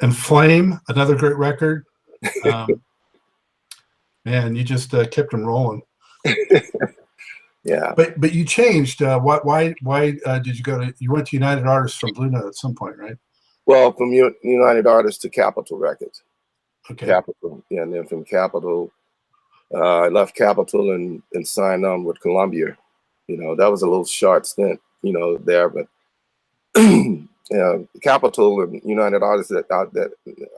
and Flame, another great record. Man, you just kept them rolling. Yeah. But you changed. Why did you go to? You went to United Artists from Blue Note at some point, right? Well, from United Artists to Capitol Records. Okay. Capitol, yeah, and then from Capitol, I left Capitol and signed on with Columbia. You know, that was a little short stint, you know, there, but Capitol and United Artists, that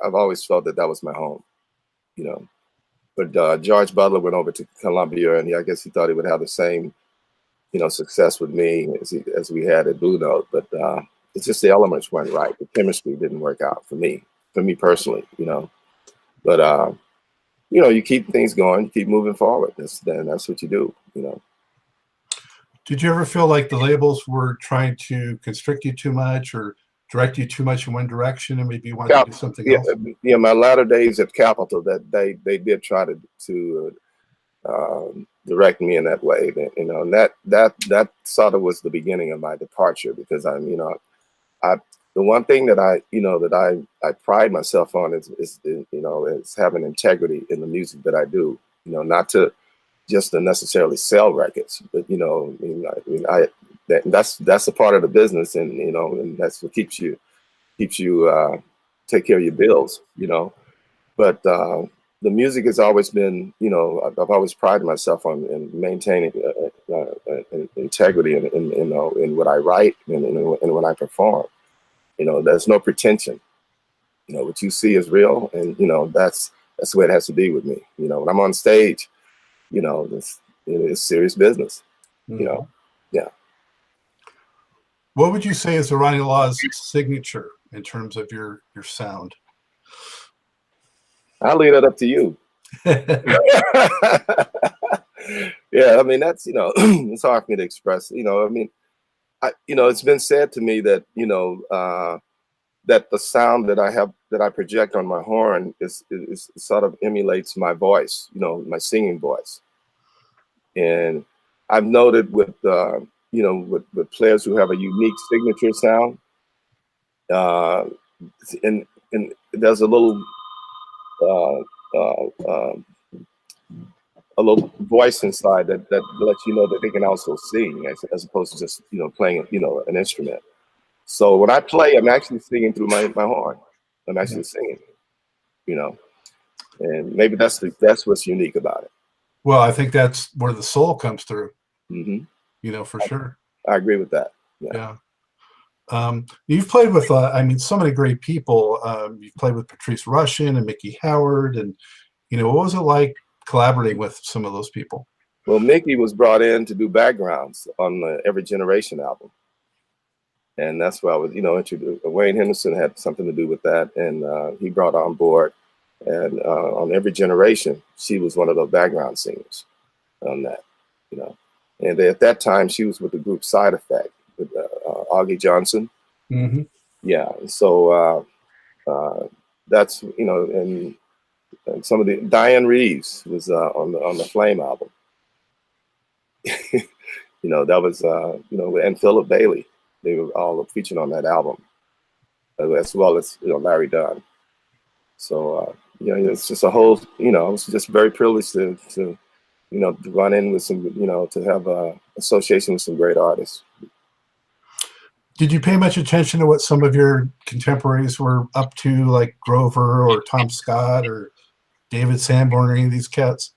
I've always felt that was my home, you know. But George Butler went over to Columbia, and I guess he thought he would have the same, you know, success with me as we had at Blue Note. But it's just the elements weren't right. The chemistry didn't work out for me personally, you know. But you know, you keep things going, you keep moving forward. That's what you do, you know. Did you ever feel like the labels were trying to constrict you too much or direct you too much in one direction, and maybe you wanted to do something else? Yeah, my latter days at Capitol, that they did try to direct me in that way, you know, and that sort of was the beginning of my departure, because the one thing that I pride myself on is you know, is having integrity in the music that I do, you know, not just to necessarily sell records, but you know, that's a part of the business, and you know, and that's what keeps you take care of your bills, you know. But the music has always been, you know, I've always prided myself on maintaining integrity in what I write and when I perform. You know, there's no pretension. You know, what you see is real, and you know, that's the way it has to be with me. You know, when I'm on stage, you know, it's serious business. You know, yeah. What would you say is the Ronnie Laws signature in terms of your sound? I'll leave that up to you. Yeah, I mean, that's, you know, it's hard for me to express. You know, I mean, you know, it's been said to me that, you know, that the sound that I project on my horn is sort of emulates my voice, you know, my singing voice. And I've noted with you know, with players who have a unique signature sound, and there's a little voice inside that lets you know that they can also sing, as opposed to just, you know, playing, you know, an instrument. So when I play, I'm actually singing through my horn. I'm actually singing, you know, and maybe that's what's unique about it. Well, I think that's where the soul comes through. Mm-hmm. You know, for sure. I agree with that. Yeah. You've played with, I mean, so many great people. You've played with Patrice Rushen and Mickey Howard, and you know, what was it like collaborating with some of those people? Well, Mickey was brought in to do backgrounds on the Every Generation album, and that's where I was, you know, introduced. Wayne Henderson had something to do with that, and he brought on board. And on Every Generation, she was one of the background singers on that, you know. And at that time, she was with the group Side Effect with Augie Johnson. Mm-hmm. Yeah, so that's, you know, and some of the Diane Reeves was on the Flame album. You know, that was you know, and Philip Bailey, they were all featured on that album, as well as, you know, Larry Dunn. So you know, it's just a whole, you know, I was just very privileged to you know, to run in with some, you know, to have association with some great artists. Did you pay much attention to what some of your contemporaries were up to, like Grover or Tom Scott or David Sanborn or any of these cats?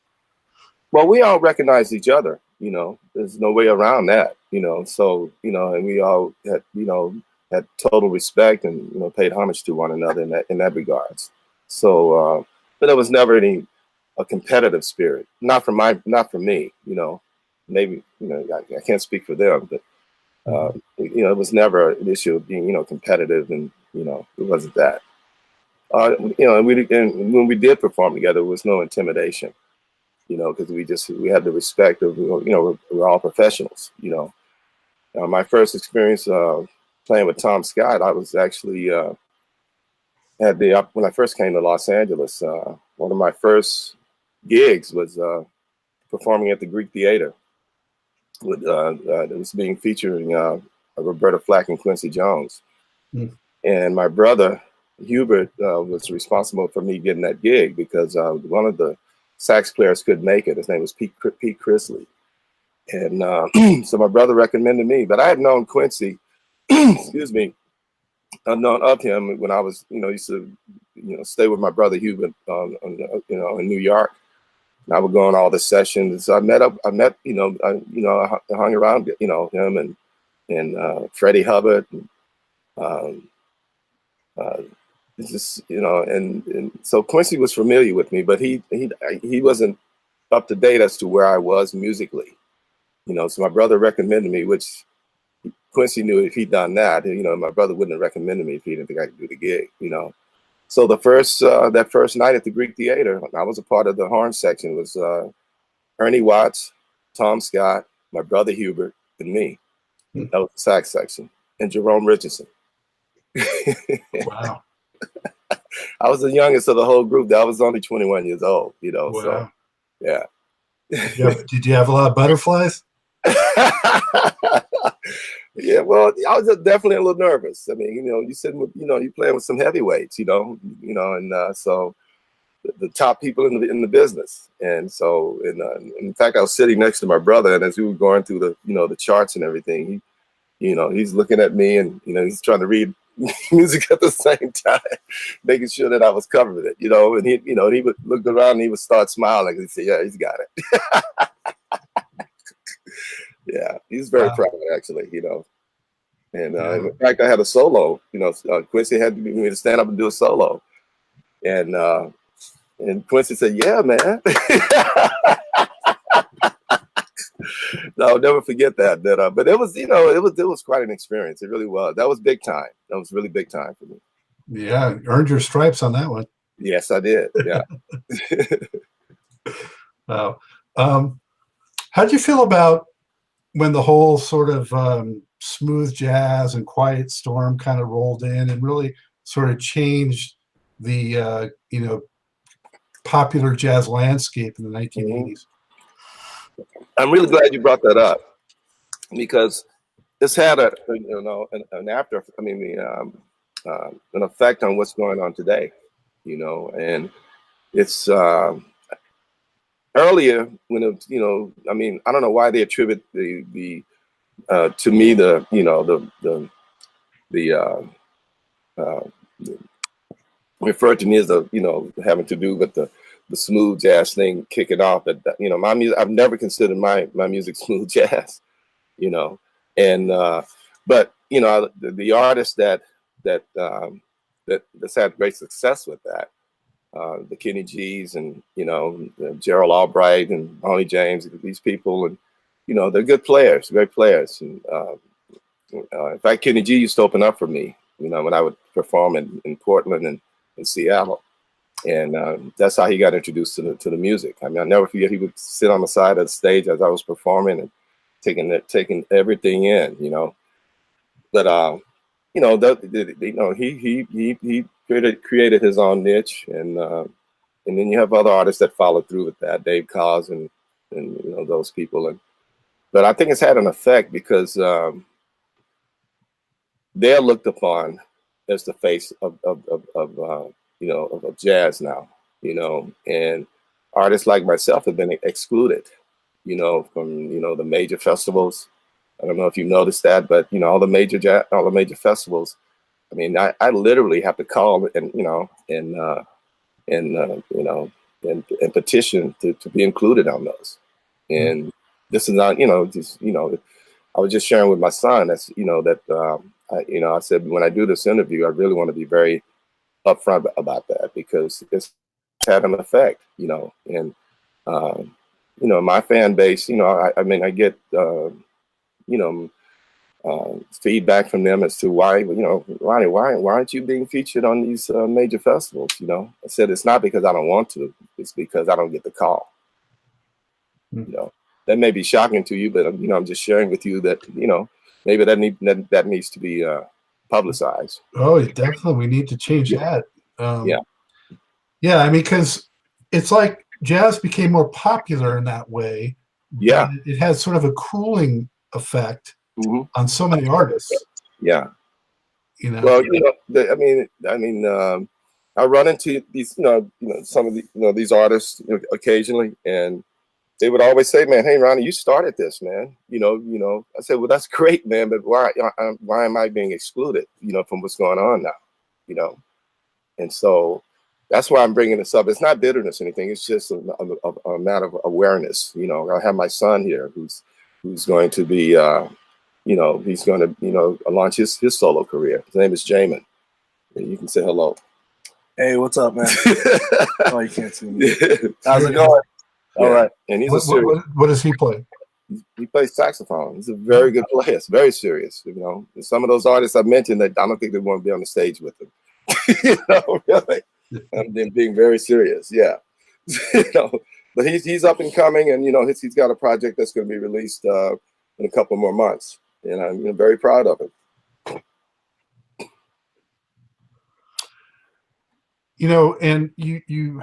Well, we all recognized each other, you know, there's no way around that, you know, so, you know, and we all had, you know, had total respect and, you know, paid homage to one another in that regards. So, but there was never a competitive spirit, not for me, you know, maybe, you know, I can't speak for them, but, you know, it was never an issue of being, you know, competitive, and, you know, it wasn't that. You know, and when we did perform together, there was no intimidation, you know, because we had the respect of, you know, we're all professionals, you know. My first experience playing with Tom Scott, I was actually when I first came to Los Angeles, one of my first gigs was performing at the Greek Theater. It was being featuring Roberta Flack and Quincy Jones. And my brother Hubert was responsible for me getting that gig because one of the sax players couldn't make it. His name was Pete Chrisley. And so my brother recommended me, but I had known Quincy, excuse me, I've known of him when I was, used to, stay with my brother Hubert, in New York. And I would go on all the sessions. So I met, I hung around, him and Freddie Hubbard. And, it's just, and so Quincy was familiar with me, but he wasn't up to date as to where I was musically. So my brother recommended me, which Quincy knew if he'd done that, my brother wouldn't have recommended me if he didn't think I could do the gig, So the first, that first night at the Greek Theater, I was a part of the horn section. It was Ernie Watts, Tom Scott, my brother Hubert, and me. That was the sax section, and Jerome Richardson. Wow. I was the youngest of the whole group. I was only 21 years old, Wow. So yeah. Did you have a lot of butterflies? Yeah, well, I was definitely a little nervous. I mean, you sitting with, you playing with some heavyweights, and so the top people in the business. And so, in fact, I was sitting next to my brother, and as we were going through the, the charts and everything, he's looking at me, and he's trying to read music at the same time, making sure that I was covering it, and he would look around and he would start smiling and say, yeah, he's got it. Yeah, he's very proud, actually, And in fact, I had a solo, Quincy had me to stand up and do a solo. And Quincy said, yeah, man. No, I'll never forget that. But it was, it was quite an experience. It really was. That was big time. That was really big time for me. Yeah, earned your stripes on that one. Yes, I did. Yeah. Wow. How'd you feel about when the whole sort of smooth jazz and quiet storm kind of rolled in and really sort of changed the popular jazz landscape in the 1980s? I'm really glad you brought that up, because this had an effect on what's going on today, and it's earlier when it, I don't know why they attribute to me referred to me as having to do with the smooth jazz thing kicking off. But my music, I've never considered my music smooth jazz, and but the artists that's had great success with that, the Kenny G's and Gerald Albright and Ronnie James, these people, and they're good players, great players. And in fact, Kenny G used to open up for me, when I would perform in Portland and in Seattle. And that's how he got introduced to the music. I mean, I'll never forget, he would sit on the side of the stage as I was performing and taking everything in, But he created his own niche, and then you have other artists that follow through with that, Dave Koz and those people. But I think it's had an effect because they're looked upon as the face of jazz now, and artists like myself have been excluded, from, the major festivals. I don't know if you noticed that, but, all the major festivals, I mean, I literally have to call and petition to be included on those. And this is not, I was just sharing with my son, that's, I said, when I do this interview, I really want to be very upfront about that, because it's had an effect, and my fan base, I get feedback from them as to why, Ronnie, why aren't you being featured on these major festivals? I said, it's not because I don't want to, it's because I don't get the call. That may be shocking to you, but I'm just sharing with you that maybe that needs to be publicized. Oh, definitely, we need to change that. Yeah, I mean, because it's like jazz became more popular in that way. Yeah, it has sort of a cooling effect on so many artists. Yeah, you know? Well, you know, I run into these, some of the, these artists occasionally, and they would always say, "Man, hey, Ronnie, you started this, man." I said, "Well, that's great, man, but why am I being excluded, from what's going on now, you know?" And so that's why I'm bringing this up. It's not bitterness or anything. It's just a matter of awareness. I have my son here who's going to be, he's going to, launch his solo career. His name is Jamin. You can say hello. Hey, what's up, man? Oh, you can't see me. How's it going? All right. And he's what does he play? He plays saxophone. He's a very good player. It's very serious. And some of those artists I mentioned, that I don't think they want to be on the stage with him. Really. I'm being very serious. Yeah. But he's up and coming, and he's got a project that's going to be released in a couple more months, and I'm very proud of it. And you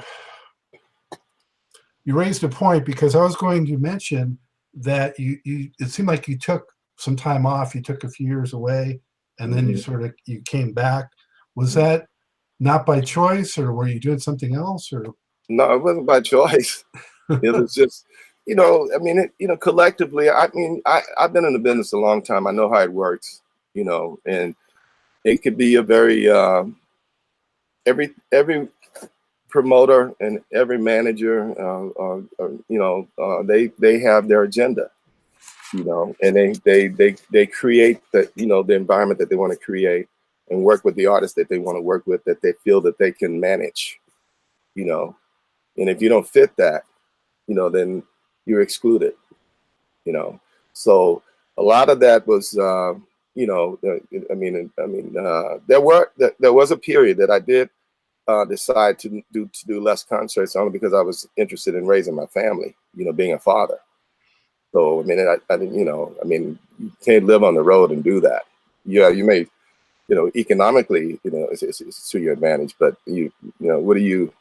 raised a point, because I was going to mention that it seemed like you took some time off. You took a few years away, and then you came back. Was that not by choice, or were you doing something else? Or no, it wasn't by choice. It was just, collectively. I've been in the business a long time. I know how it works. And it could be a very every promoter and every manager, they have their agenda, and they create the environment that they want to create, and work with the artists that they want to work with, that they feel that they can manage, and if you don't fit that, then you're excluded, So a lot of that was, there was a period that I did decide to do less concerts, only because I was interested in raising my family, being a father. So I didn't, you can't live on the road and do that. Yeah, you may, economically, it's to your advantage, but what are you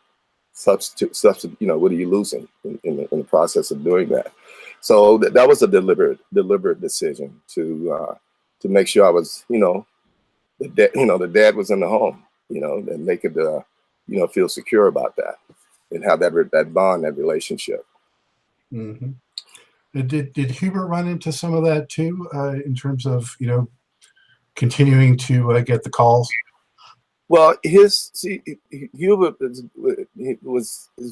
substitute? What are you losing in the process of doing that? So that was a deliberate decision to make sure I was, the dad was in the home, and they could, feel secure about that, and have that bond, that relationship. Mm-hmm. Did Hubert run into some of that too, in terms of continuing to get the calls? Well, Hubert is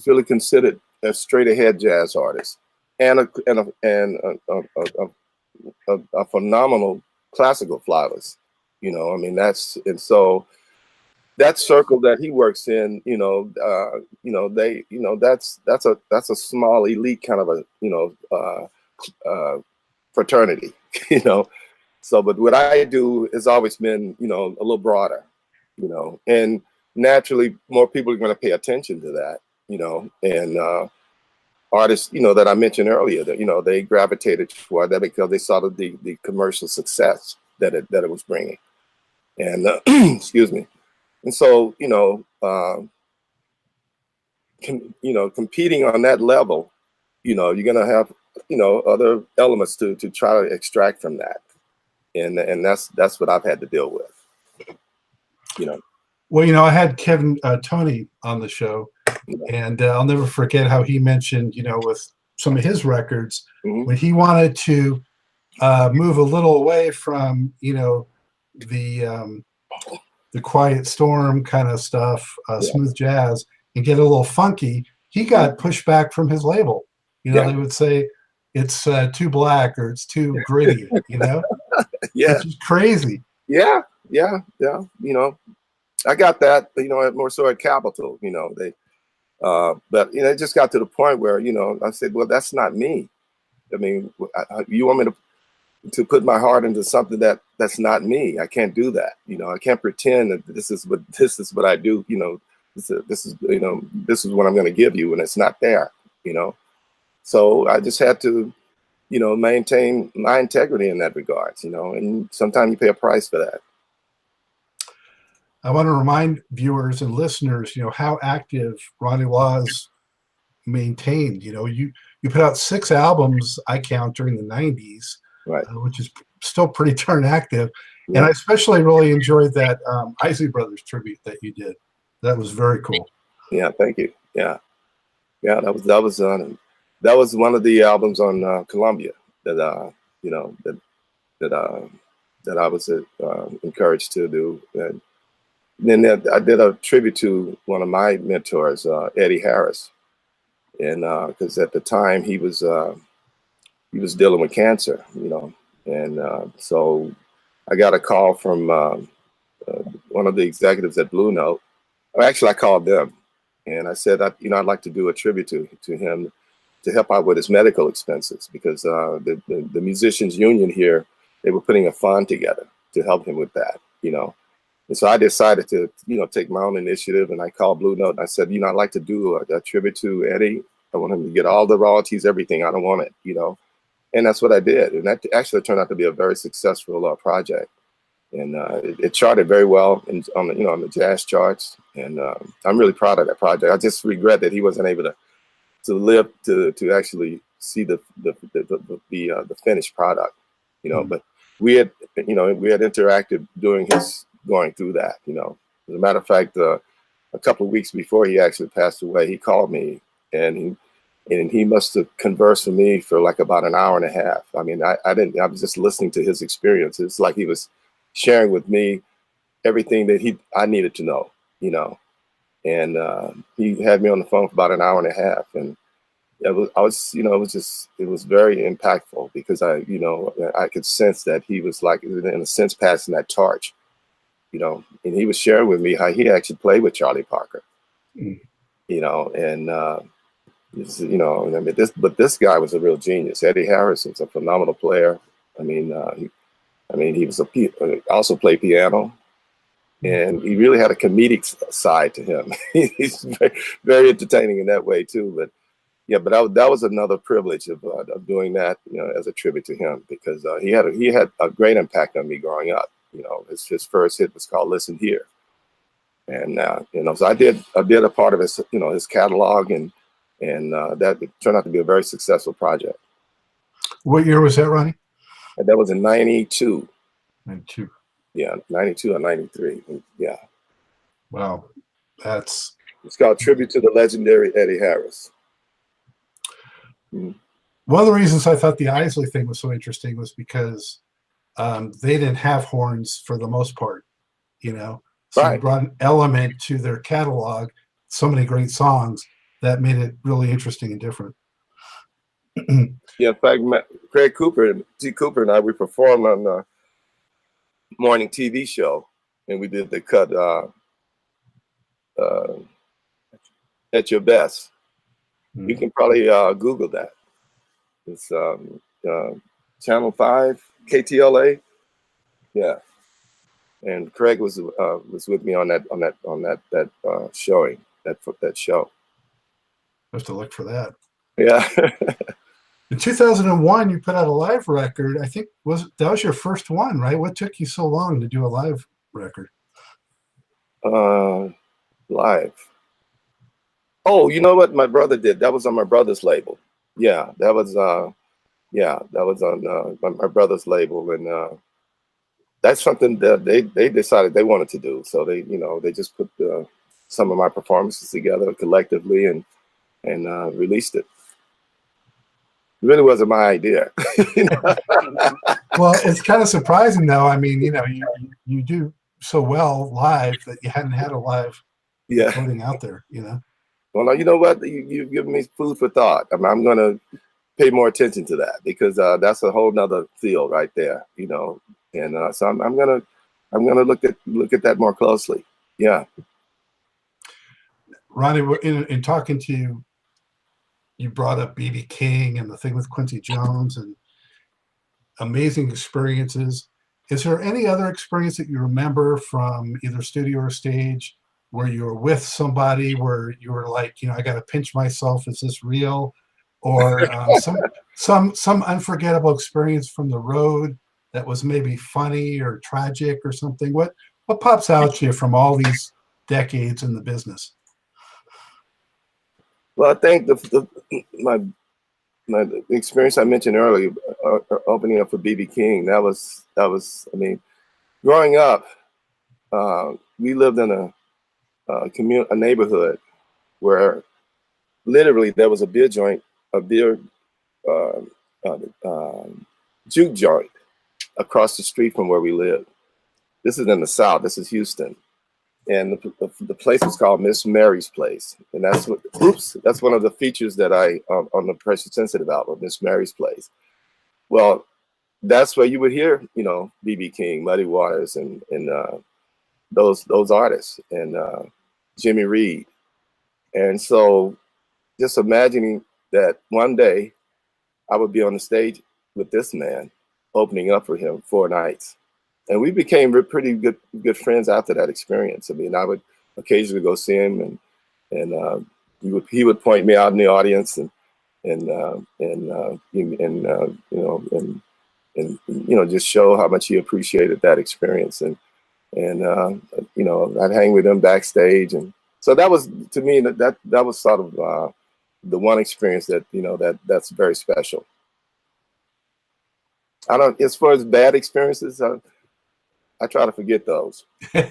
really considered a straight ahead jazz artist, and a phenomenal classical flautist. And so that circle that he works in, that's a small elite kind of a fraternity, So, but what I do has always been, a little broader, and naturally more people are going to pay attention to that, and artists, that I mentioned earlier, that they gravitated toward that because they saw the commercial success that it was bringing, and excuse me. And so, competing on that level, you're going to have, other elements to try to extract from that. And that's what I've had to deal with, Well, I had Kevin Tony on the show, and I'll never forget how he mentioned, with some of his records, when he wanted to move a little away from, the quiet storm kind of stuff, smooth jazz, and get a little funky, he got pushback from his label. They would say it's too black, or it's too gritty, Yeah, which is crazy. Yeah. I got that, more so at Capitol, but it just got to the point where, I said, well, that's not me. You want me to put my heart into something that's not me? I can't do that. I can't pretend that this is what I do. This is what I'm going to give you, and it's not there. So I just had to, maintain my integrity in that regards. And sometimes you pay a price for that. I want to remind viewers and listeners, how active Ronnie Laws maintained. You put out 6 albums, I count, during the 90s, right, which is still pretty darn active. And I especially really enjoyed that Eisley Brothers tribute that you did. That was very cool. Yeah, thank you. Yeah, that was one of the albums on Columbia that you know that I was encouraged to do. And then I did a tribute to one of my mentors, Eddie Harris, and because at the time he was dealing with cancer, you know, and so I got a call from one of the executives at Blue Note. Actually, I called them, and I said, you know, I'd like to do a tribute to him to help out with his medical expenses, because the musicians union here, they were putting a fund together to help him with that, you know. And so I decided to, you know, take my own initiative, and I called Blue Note and I said, you know, I'd like to do a tribute to Eddie. I want him to get all the royalties, everything. I don't want it, you know. And that's what I did. And that actually turned out to be a very successful project. And it charted very well on the jazz charts. And I'm really proud of that project. I just regret that he wasn't able to live to actually see the finished product, you know. But we had interacted during his going through that, you know. As a matter of fact, a couple of weeks before he actually passed away, he called me, and he must have conversed with me for like about an hour and a half. I mean, I was just listening to his experience. It's like he was sharing with me everything that I needed to know, you know. And he had me on the phone for about an hour and a half, and it was very impactful, because I could sense that he was, like, in a sense, passing that torch, you know. And he was sharing with me how he actually played with Charlie Parker, you know, and you know, I mean, this guy was a real genius. Eddie Harris was a phenomenal player. I mean, he was also played piano, and he really had a comedic side to him. He's very, very entertaining in that way too. But yeah, but that was another privilege of doing that, you know, as a tribute to him, because he had a great impact on me growing up. You know, his first hit was called "Listen Here," and you know, so I did a part of his, you know, his catalog, and that turned out to be a very successful project. What year was that, Ronnie? And that was in '92. 92. Yeah, 92 or 93. Yeah. Wow, it's called "Tribute to the Legendary Eddie Harris." One of the reasons I thought the Eisley thing was so interesting was because they didn't have horns for the most part, you know. So right. They brought an element to their catalog, so many great songs, that made it really interesting and different. Yeah, in fact, Craig Cooper and I, we performed on the morning TV show, and we did the cut "At Your Best." You can probably Google that. It's Channel 5, KTLA. Yeah, and Craig was with me on that showing, that show. I have to look for that. Yeah. In 2001, you put out a live record. I think that was your first one, right? What took you so long to do a live record? Live. Oh, you know what my brother did? That was on my brother's label. Yeah, that was on my brother's label, and that's something that they decided they wanted to do. So they just put some of my performances together collectively and released it. It really wasn't my idea. You know? Well, it's kind of surprising, though. I mean, you know, you do so well live that you hadn't had a live recording out there, you know. Well, you know what? You've given me food for thought. I'm going to pay more attention to that, because that's a whole nother field right there, you know. And so I'm gonna look at that more closely. Yeah. Ronnie, in talking to you, you brought up B.B. King and the thing with Quincy Jones and amazing experiences. Is there any other experience that you remember from either studio or stage where you were with somebody where you were like, you know, I got to pinch myself, is this real? Or some unforgettable experience from the road that was maybe funny or tragic or something? What pops out to you from all these decades in the business? Well, I think my experience I mentioned earlier, opening up for B.B. King, that was I mean, growing up, we lived in a neighborhood where literally there was a beer joint, a beer uh, juke joint across the street from where we lived. This is in the South. This is Houston, and the place was called Miss Mary's Place, and that's what. Oops, that's one of the features that I on the Pressure Sensitive album, Miss Mary's Place. Well, that's where you would hear, you know, B.B. King, Muddy Waters, and those artists, and Jimmy Reed. And so just imagining that one day I would be on the stage with this man, opening up for him 4 nights. And we became pretty good friends after that experience. I mean, I would occasionally go see him, and he would point me out in the audience, and you know, just show how much he appreciated that experience. And you know, I'd hang with him backstage, and so that was, to me, that was sort of the one experience that, you know, that's very special. I don't, as far as bad experiences, I try to forget those. Do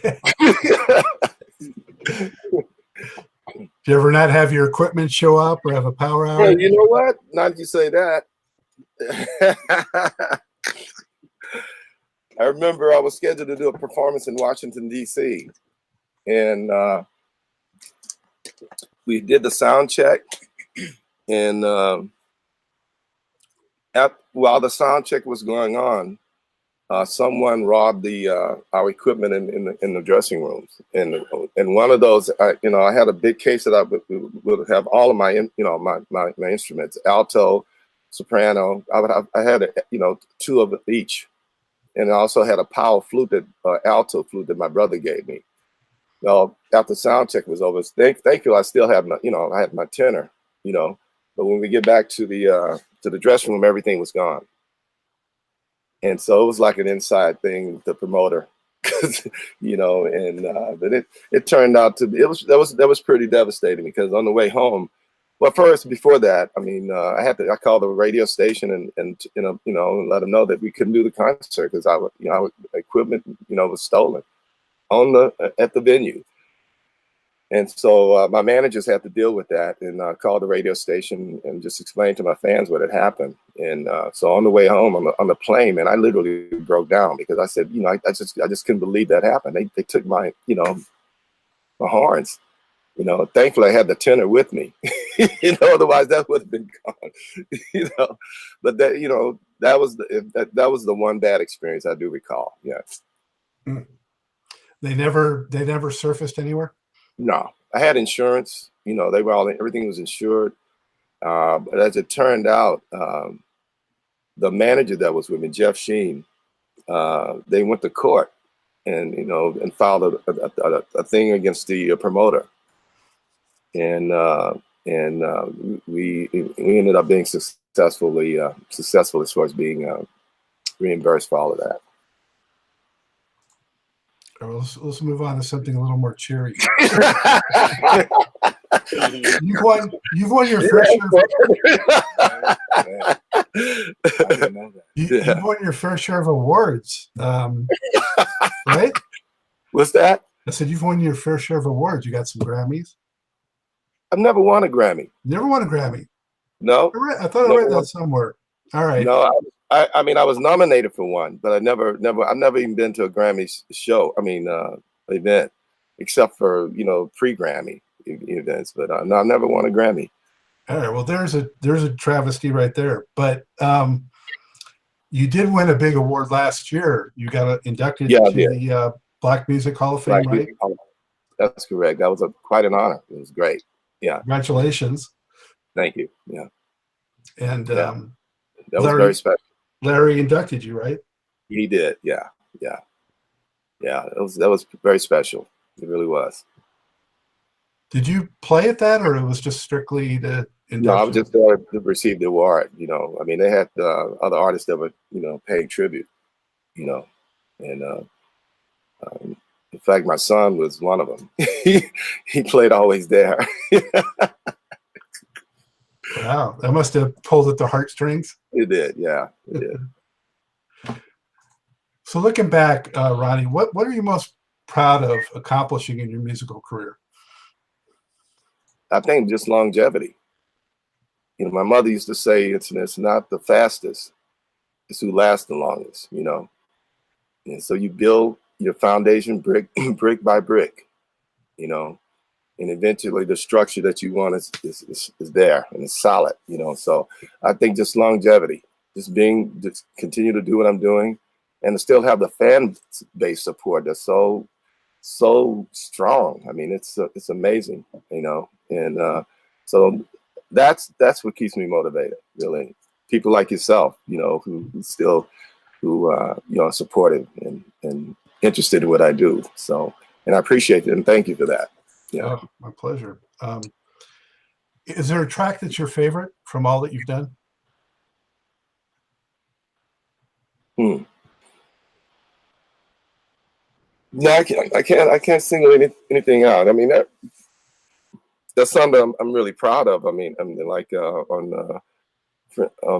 you ever not have your equipment show up or have a power outage? Hey, you know what? Now that you say that, I remember I was scheduled to do a performance in Washington, D.C. And we did the sound check. And while the sound check was going on, someone robbed our equipment in the dressing rooms. And one of those, you know, I had a big case that I would have all of my, you know, my instruments, alto, soprano. I had, you know, 2 of each. And I also had a power flute, alto flute that my brother gave me. Well, after sound check was over, thank you, I still have my, you know, I had my tenor, you know. But when we get back to the dressing room, everything was gone. And so it was like an inside thing with the promoter, you know. And but it turned out to be, that was pretty devastating, because on the way home, well, first, before that, I mean, I called the radio station and you know, let them know that we couldn't do the concert because our equipment, you know, was stolen at the venue. And so my managers had to deal with that, and called the radio station and just explained to my fans what had happened. And so on the way home on the plane, man, I literally broke down, because I said, you know, I just couldn't believe that happened. They took my, you know, my horns. You know, thankfully I had the tenor with me. You know, otherwise that would have been gone. You know, but that, you know, that was the one bad experience I do recall. Yes. They never surfaced anywhere? No, I had insurance. You know, everything was insured. But as it turned out, the manager that was with me, Jeff Sheen, they went to court, and, you know, and filed a thing against the promoter. And we ended up being successful as far as being reimbursed for all of that. All right, let's move on to something a little more cheery. You've won your fair share. You've won your fair share of awards, right? What's that? I said you've won your fair share of awards. You got some Grammys. I've never won a Grammy. Never won a Grammy. No. I thought I read that somewhere. All right. No, I mean, I was nominated for one, but I've never even been to a Grammy show. I mean, event, except for, you know, pre-Grammy events. But no, I've never won a Grammy. All right. Well, there's a travesty right there. But you did win a big award last year. You got inducted to the Black Music Hall of Fame, right? That's correct. That was quite an honor. It was great. Yeah. Congratulations. Thank you. Yeah. And that was very special. Larry inducted you, right? He did. Yeah. Yeah. Yeah. That was very special. It really was. Did you play at that, or it was just strictly the induction? No, I was just there to receive the award. You know, I mean, they had other artists that were, you know, paying tribute, you know, and in fact, my son was one of them. He played Always There. Wow, that must have pulled at the heartstrings. It did, yeah, it did. So looking back, Ronnie, what are you most proud of accomplishing in your musical career? I think just longevity. You know, my mother used to say it's not the fastest, it's who lasts the longest, you know. And so you build your foundation brick brick by brick, you know, and eventually the structure that you want is there and it's solid, you know. So I think just longevity, just continue to do what I'm doing and to still have the fan base support that's so strong. I mean, it's amazing, you know. And so that's what keeps me motivated, really. People like yourself, you know, who you know, are supportive and interested in what I do. So, and I appreciate it and thank you for that. Yeah. Oh, my pleasure. Is there a track that's your favorite from all that you've done? No, I can't single anything out. I mean, that's something I'm really proud of. I mean, like on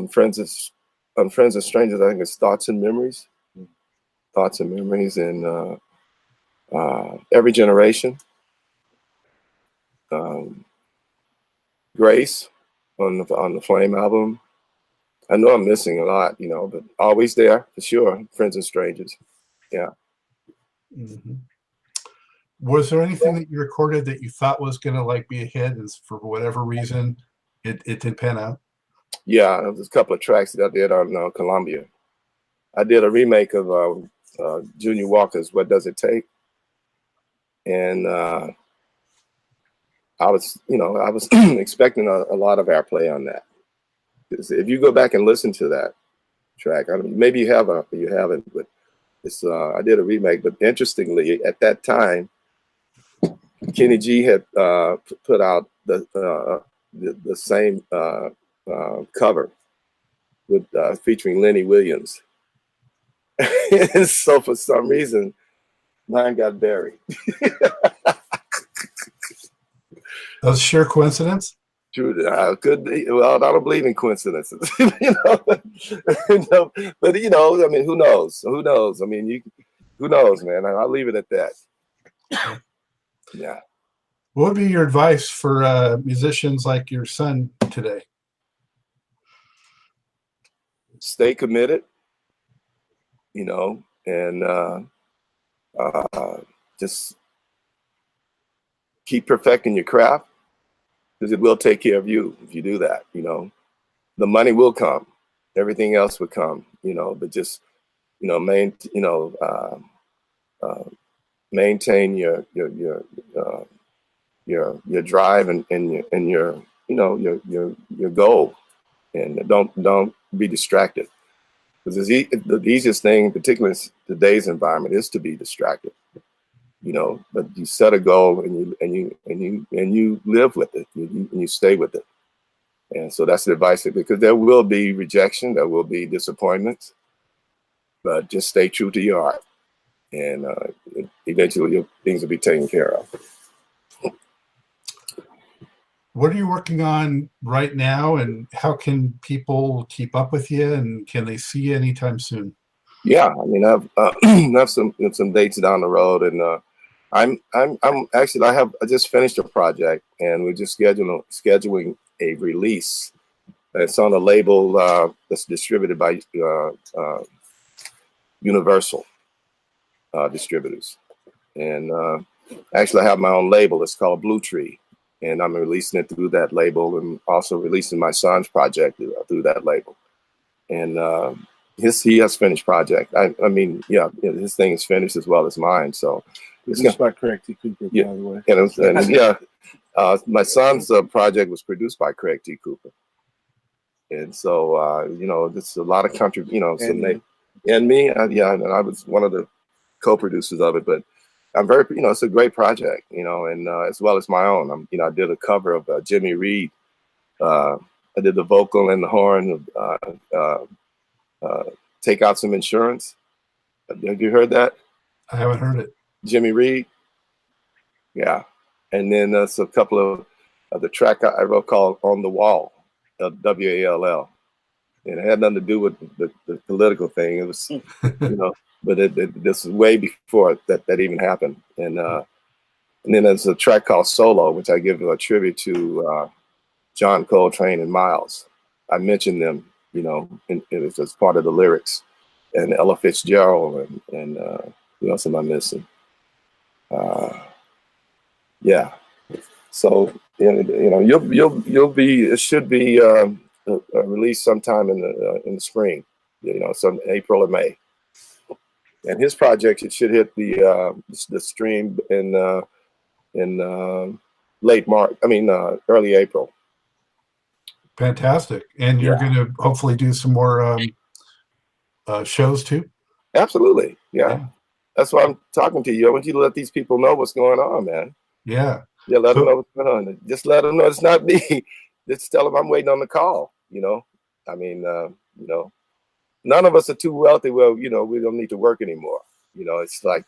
Friends of Strangers, I think it's Thoughts and Memories, and Every Generation, Grace on the Flame album. I know I'm missing a lot, you know, but Always There for sure. Friends and Strangers, yeah. Mm-hmm. Was there anything that you recorded that you thought was going to like be a hit, and for whatever reason it didn't pan out? Yeah, there was a couple of tracks that I did on Columbia. I did a remake of Junior Walker's "What Does It Take," and I was expecting a lot of airplay on that. If you go back and listen to that track, I mean, maybe you haven't, but it's I did a remake. But interestingly, at that time, Kenny G had put out the same cover with featuring Lenny Williams, and so for some reason, mine got buried. That's sheer coincidence. True, could be. Well, I don't believe in coincidences, you know. But you know, I mean, who knows? Who knows? I mean, who knows, man? I'll leave it at that. Yeah. What would be your advice for musicians like your son today? Stay committed, you know, and just keep perfecting your craft, because it will take care of you if you do that. You know, the money will come, everything else will come, you know, but just, you know, maintain your drive and your you know your goal, and don't be distracted, because the easiest thing, particularly in today's environment, is to be distracted. You know, but you set a goal and you live with it, and you stay with it. And so that's the advice, because there will be rejection, there will be disappointments, but just stay true to your art, and eventually things will be taken care of. What are you working on right now, and how can people keep up with you, and can they see you anytime soon? Yeah, I mean, I've have some dates down the road, and I'm actually I just finished a project, and we're just scheduling a release. It's on a label that's distributed by Universal Distributors, and actually I have my own label. It's called Blue Tree, and I'm releasing it through that label, and also releasing my son's project through that label. And he has finished project. I mean, yeah, his thing is finished as well as mine. So it's by Craig T. Cooper, yeah, by the way. And yeah, my son's project was produced by Craig T. Cooper, and so you know, there's a lot of country, you know, and me, yeah, and I was one of the co-producers of it. But I'm very, you know, it's a great project, you know, and as well as my own. You know, I did a cover of Jimmy Reed. I did the vocal and the horn of Take Out Some Insurance. Have you heard that? I haven't heard it. Jimmy Reed. Yeah. And then there's a couple of the track I wrote called On the Wall, WALL. And it had nothing to do with the political thing. It was, you know, but this is way before that even happened. And then there's a track called Solo, which I give a tribute to John Coltrane and Miles. I mentioned them, you know, it's as part of the lyrics, and Ella Fitzgerald and who else am I missing? Yeah. So you know, you'll be. It should be released sometime in the spring. You know, some April or May. And his project, it should hit the stream in late March. I mean, early April. Fantastic. And you're going to hopefully do some more shows too? Absolutely. Yeah. That's why I'm talking to you. I want you to let these people know what's going on, man. Yeah. Yeah, let them know what's going on. Just let them know it's not me. Just tell them I'm waiting on the call, you know. I mean, you know, none of us are too wealthy. Well, you know, we don't need to work anymore. You know, it's like,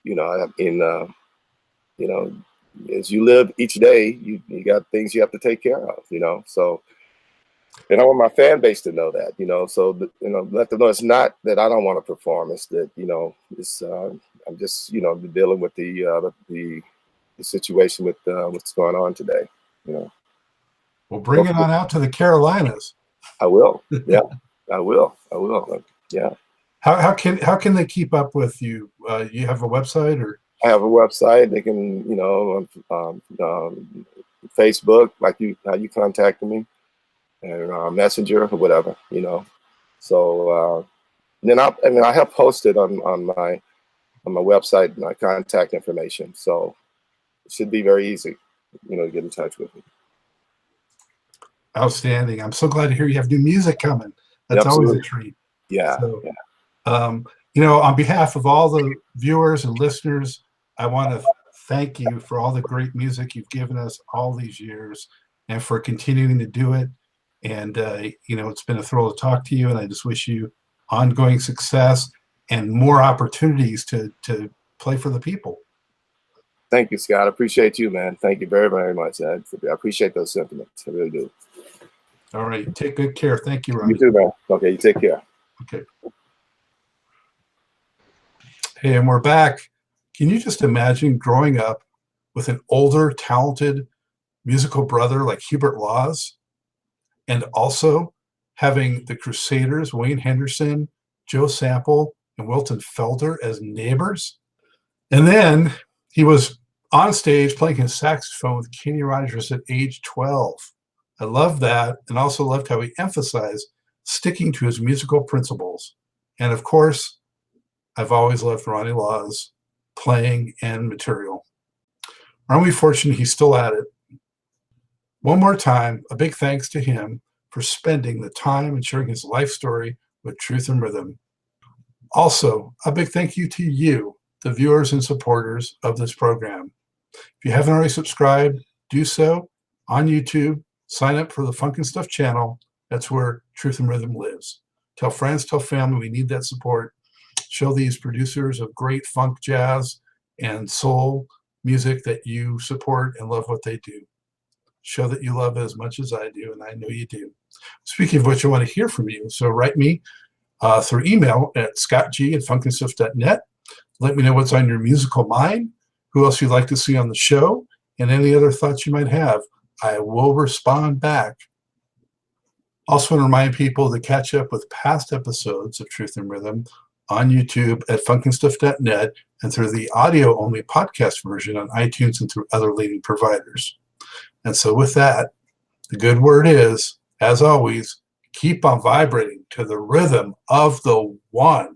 you know, I mean, you know, as you live each day, you got things you have to take care of, you know. So, and I want my fan base to know that, you know. So, you know, let them know it's not that I don't want to perform. It's that, you know, it's I'm just, you know, dealing with the situation with what's going on today, you know. Well, bring it on out to the Carolinas. I will. Yeah, I will. Yeah. How can they keep up with you? You have a website, or? I have a website. They can, you know, Facebook, like how you contacted me, and Messenger or whatever, you know. So then I have posted on my website my contact information. So it should be very easy, you know, to get in touch with me. Outstanding. I'm so glad to hear you have new music coming. That's always a treat. Yeah. So, you know, on behalf of all the viewers and listeners, I want to thank you for all the great music you've given us all these years, and for continuing to do it. And, you know, it's been a thrill to talk to you, and I just wish you ongoing success and more opportunities to play for the people. Thank you, Scott. I appreciate you, man. Thank you very, very much. I appreciate those sentiments. I really do. All right. Take good care. Thank you, Ronnie. You too, man. Okay, you take care. Okay. Hey, and we're back. Can you just imagine growing up with an older, talented musical brother like Hubert Laws, and also having the Crusaders, Wayne Henderson, Joe Sample, and Wilton Felder as neighbors? And then he was on stage playing his saxophone with Kenny Rogers at age 12. I love that, and also loved how he emphasized sticking to his musical principles. And of course, I've always loved Ronnie Laws playing and material. Aren't we fortunate he's still at it? One more time, a big thanks to him for spending the time and sharing his life story with Truth and Rhythm. Also, a big thank you to you, the viewers and supporters of this program. If you haven't already subscribed, do so on YouTube. Sign up for the Funkin' Stuff channel. That's where Truth and Rhythm lives. Tell friends, tell family, we need that support. Show these producers of great funk, jazz, and soul music that you support and love what they do. Show that you love it as much as I do, and I know you do. Speaking of which, I want to hear from you. So write me through email at scottg@funkinstuff.net. Let me know what's on your musical mind, who else you'd like to see on the show, and any other thoughts you might have. I will respond back. Also want to remind people to catch up with past episodes of Truth and Rhythm on YouTube at funkinstuff.net, and through the audio-only podcast version on iTunes and through other leading providers. And so with that, the good word is, as always, keep on vibrating to the rhythm of the one.